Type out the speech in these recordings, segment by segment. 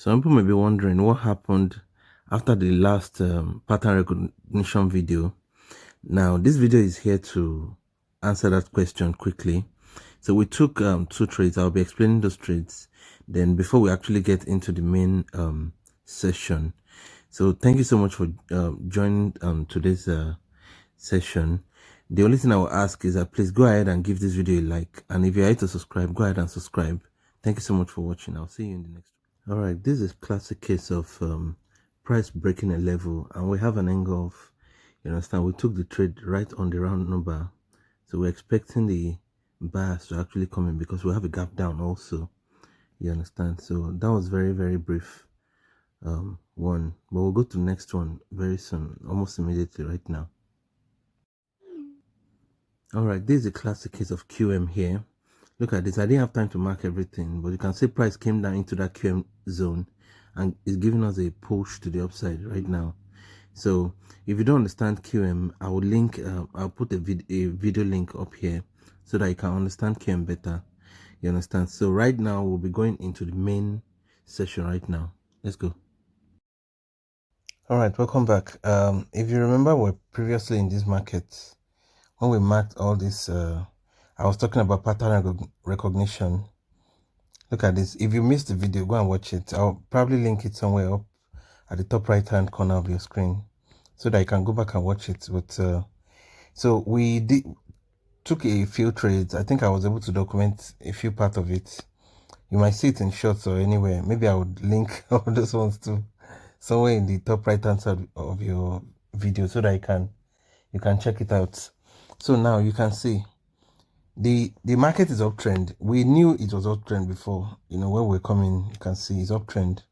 Some people may be wondering what happened after the last pattern recognition video. Now, this video is here to answer that question quickly. So we took two trades. I'll be explaining those trades then before we actually get into the main session. So thank you so much for joining today's session. The only thing I will ask is that please go ahead and give this video a like, and if you're here to subscribe, go ahead and subscribe. Thank you so much for watching. I'll see you in the next. All right, this is a classic case of price breaking a level, and we have an angle of, you understand, we took the trade right on the round number, so we're expecting the buyers to actually come in because we have a gap down also, you understand. So that was very, very brief one, but we'll go to the next one very soon, almost immediately right now. All right, this is a classic case of QM here. Look at this. I didn't have time to mark everything, but you can see price came down into that QM zone and it's giving us a push to the upside right now. So if you don't understand QM, I will link, I'll put a video link up here so that you can understand QM better. You understand? So right now we'll be going into the main session right now. Let's go. All right, welcome back. If you remember, we're previously in this market when we marked all this. I was talking about pattern recognition. Look at this. If you missed the video, go and watch it. I'll probably link it somewhere up at the top right hand corner of your screen so that you can go back and watch it. But so we took a few trades. I think I was able to document a few part of it. You might see it in shorts or anywhere. Maybe I would link all those ones too somewhere in the top right hand side of your video so that you can check it out. So now you can see the market is uptrend. We knew it was uptrend before, when we're coming. You can see it's uptrend,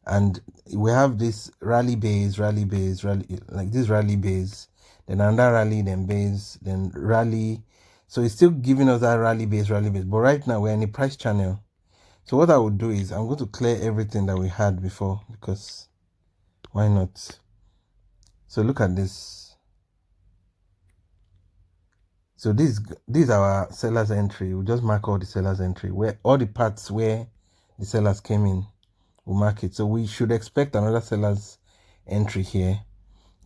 and we have this rally base, like this rally base, then another rally, then base, then rally. So it's still giving us that rally base, but right now we're in a price channel. So what I would do is I'm going to clear everything that we had before, because why not? So look at this. So this is our seller's entry. We'll just mark all the seller's entry, where all the parts where the sellers came in, we'll mark it. So we should expect another seller's entry here.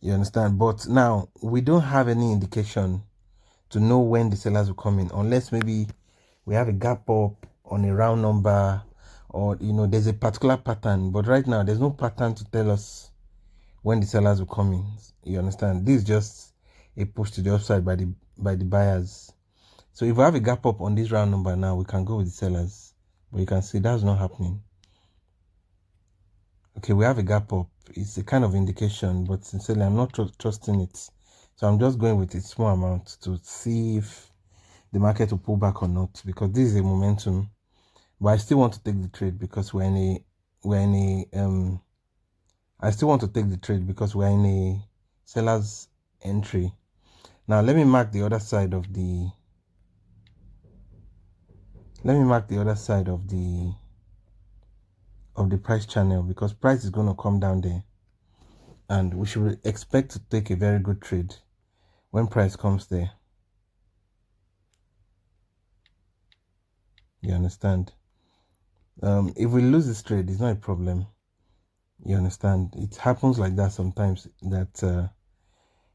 You understand? But now we don't have any indication to know when the sellers will come in, unless maybe we have a gap up on a round number, or there's a particular pattern. But right now there's no pattern to tell us when the sellers will come in. You understand? This is just a push to the upside by the buyers. So if we have a gap up on this round number now, we can go with the sellers, but you can see that's not happening. Okay, we have a gap up. It's a kind of indication, but sincerely I'm not trusting it. So I'm just going with a small amount to see if the market will pull back or not, because this is a momentum. But I still want to take the trade because I still want to take the trade because we're in a seller's entry. Now let me mark the other side of the price channel, because price is going to come down there, and we should expect to take a very good trade when price comes there. You understand? If we lose this trade, it's not a problem. You understand? It happens like that sometimes, that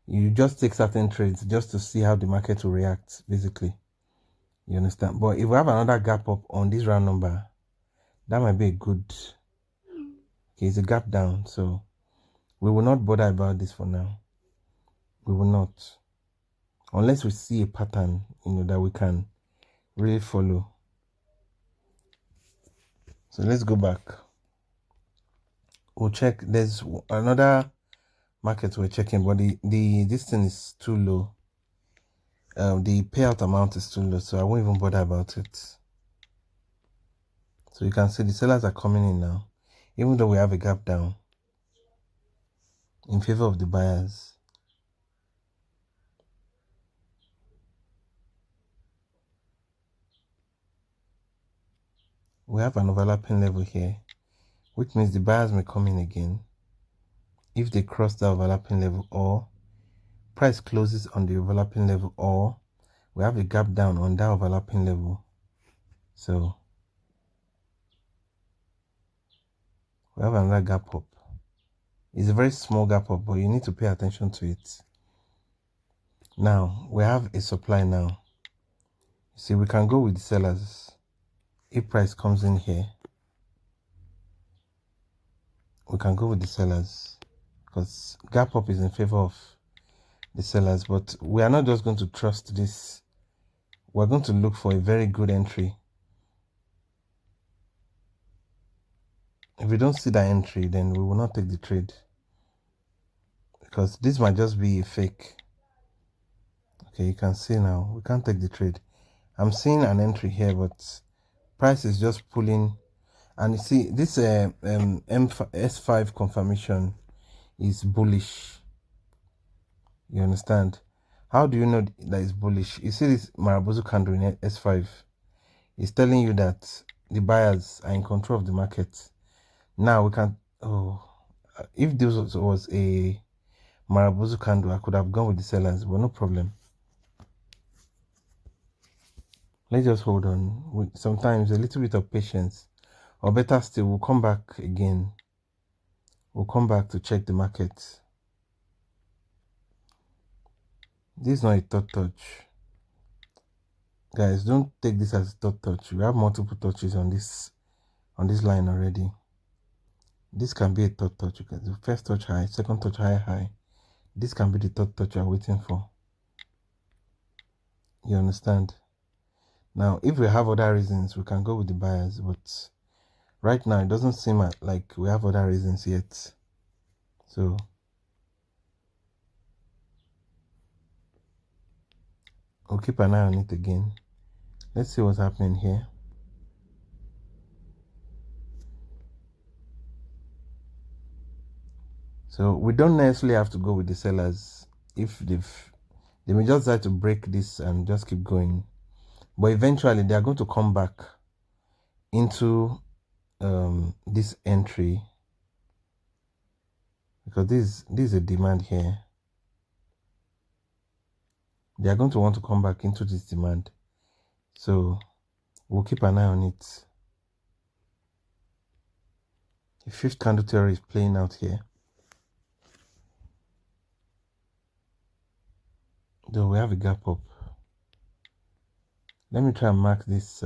you just take certain trades just to see how the market will react, basically. You understand? But if we have another gap up on this round number, that might be a good. Okay, it's a gap down, so we will not bother about this for now. We will not, unless we see a pattern, that we can really follow. So let's go back. We'll check. There's another market we're checking, but this thing is too low. The payout amount is too low, so I won't even bother about it. So you can see the sellers are coming in now, even though we have a gap down in favor of the buyers. We have an overlapping level here, which means the buyers may come in again if they cross the overlapping level, or price closes on the overlapping level, or we have a gap down on that overlapping level. So We have another gap up. It's a very small gap up, but you need to pay attention to it. Now we have a supply now. See, we can go with the sellers. If price comes in here, we can go with the sellers because gap up is in favor of the sellers. But we are not just going to trust this. We're going to look for a very good entry. If we don't see that entry, then we will not take the trade because this might just be a fake. Okay, you can see now we can't take the trade. I'm seeing an entry here, but price is just pulling. And you see this S5 confirmation is bullish. You understand? How do you know that it's bullish? You see this Marabozu candle in S5. It's telling you that the buyers are in control of the market. Now we can, if this was a Marabozu candle, I could have gone with the sellers, but no problem. Let's just hold on. Sometimes a little bit of patience, or better still, we'll come back again. We'll come back to check the market. This is not a third touch. Guys, don't take this as a third touch. We have multiple touches on this line already. This can be a third touch. You can do first touch high, second touch high, high. This can be the third touch you're waiting for. You understand? Now, if we have other reasons, we can go with the buyers, but right now it doesn't seem like we have other reasons yet. So we'll keep an eye on it again. Let's see what's happening here. So we don't necessarily have to go with the sellers if they may just try to break this and just keep going. But eventually they are going to come back into this entry because this is a demand here. They are going to want to come back into this demand. So we'll keep an eye on it. The fifth candle theory is playing out here. Though we have a gap up. Let me try and mark this.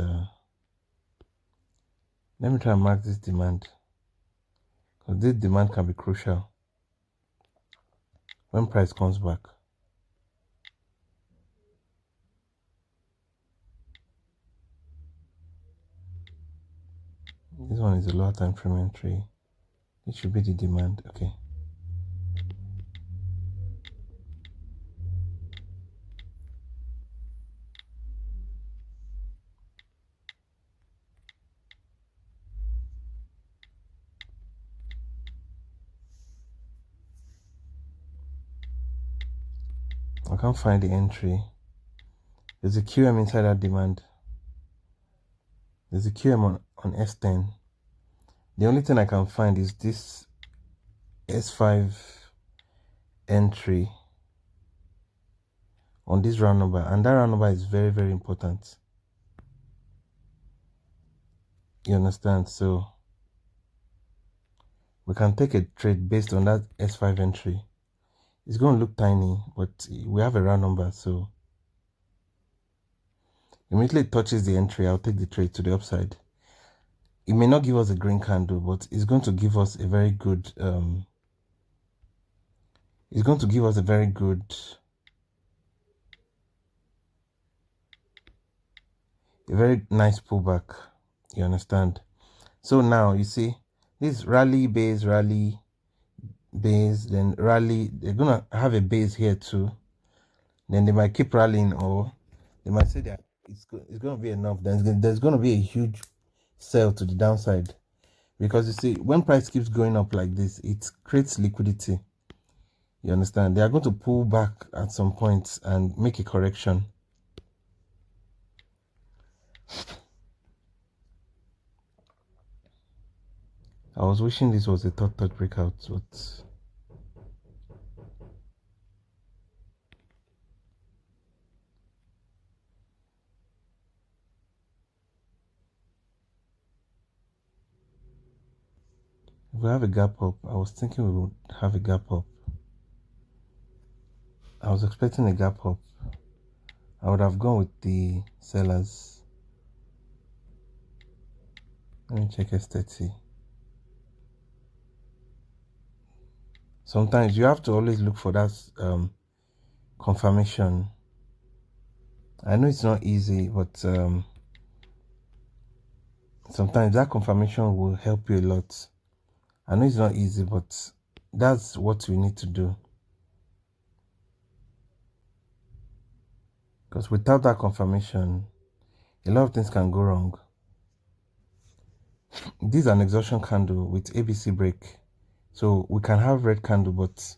Let me try and mark this demand. Because this demand can be crucial when price comes back. This one is a lower time frame entry. It should be the demand. Okay. I can't find the entry. There's a QM inside that demand. There's a QM on S10. The only thing I can find is this S5 entry on this round number, and that round number is very, very important. You understand? So we can take a trade based on that S5 entry. It's going to look tiny, but we have a round number, so immediately it touches the entry, I'll take the trade to the upside. It may not give us a green candle, but it's going to give us a very good it's going to give us a very good very nice pullback. You understand? So now you see this rally base, then rally. They're gonna have a base here too. Then they might keep rallying, or they might say that it's gonna be enough. Then there's gonna be a huge sell to the downside, because you see when price keeps going up like this, it creates liquidity. You understand? They are going to pull back at some point and make a correction. I was wishing this was a third breakout, but If we have a gap up, I was thinking we would have a gap up. I was expecting a gap up. I would have gone with the sellers. Let me check S30. Sometimes you have to always look for that confirmation. I know it's not easy, but sometimes that confirmation will help you a lot. I know it's not easy, but that's what we need to do. Because without that confirmation, a lot of things can go wrong. This is an exhaustion candle with ABC break. So we can have red candle, but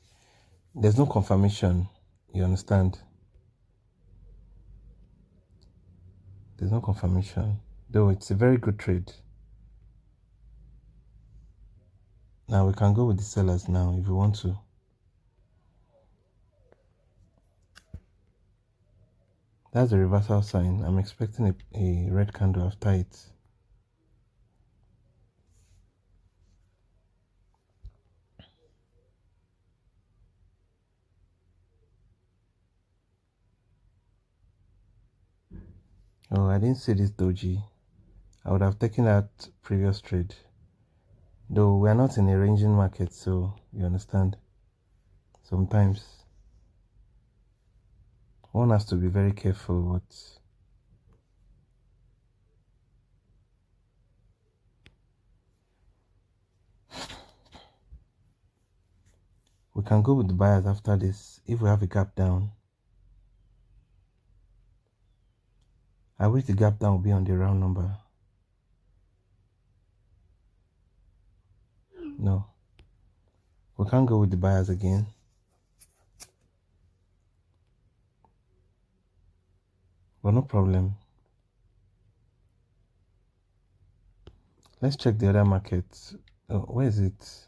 there's no confirmation. You understand? There's no confirmation. Though it's a very good trade. Now we can go with the sellers now if we want to. That's a reversal sign. I'm expecting a red candle after it. Oh, I didn't see this doji. I would have taken that previous trade. Though we are not in a ranging market, so you understand. Sometimes one has to be very careful what we can go with the buyers after this if we have a gap down. I wish the gap down will be on the round number. No. We can't go with the buyers again. But no problem. Let's check the other markets. Oh, where is it?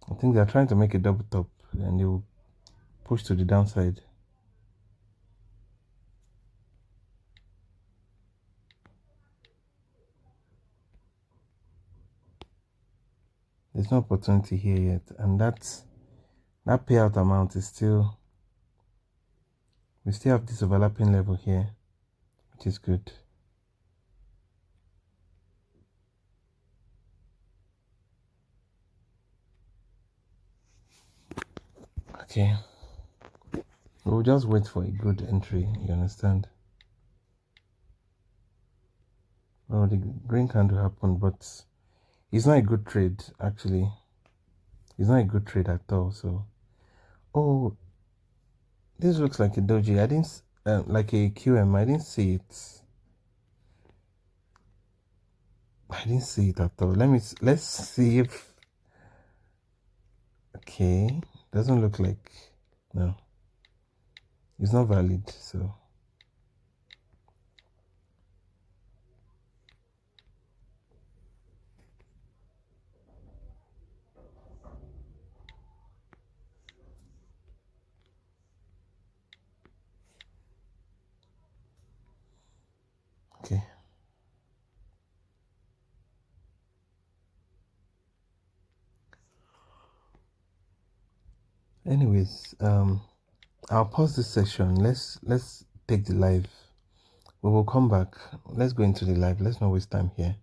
I think they're trying to make a double top and they will push to the downside. There's no opportunity here yet, and that payout amount is still, we still have this overlapping level here, which is good. Okay, we'll just wait for a good entry, you understand? Oh, the green candle happened, but it's not a good trade actually. It's not a good trade at all. So, oh, this looks like a doji. I didn't like a QM. I didn't see it. I didn't see it at all. Let's see if. Okay, doesn't look like. No, it's not valid. So. Okay. Anyways, I'll pause this session. Let's take the live. We will come back. Let's go into the live. Let's not waste time here.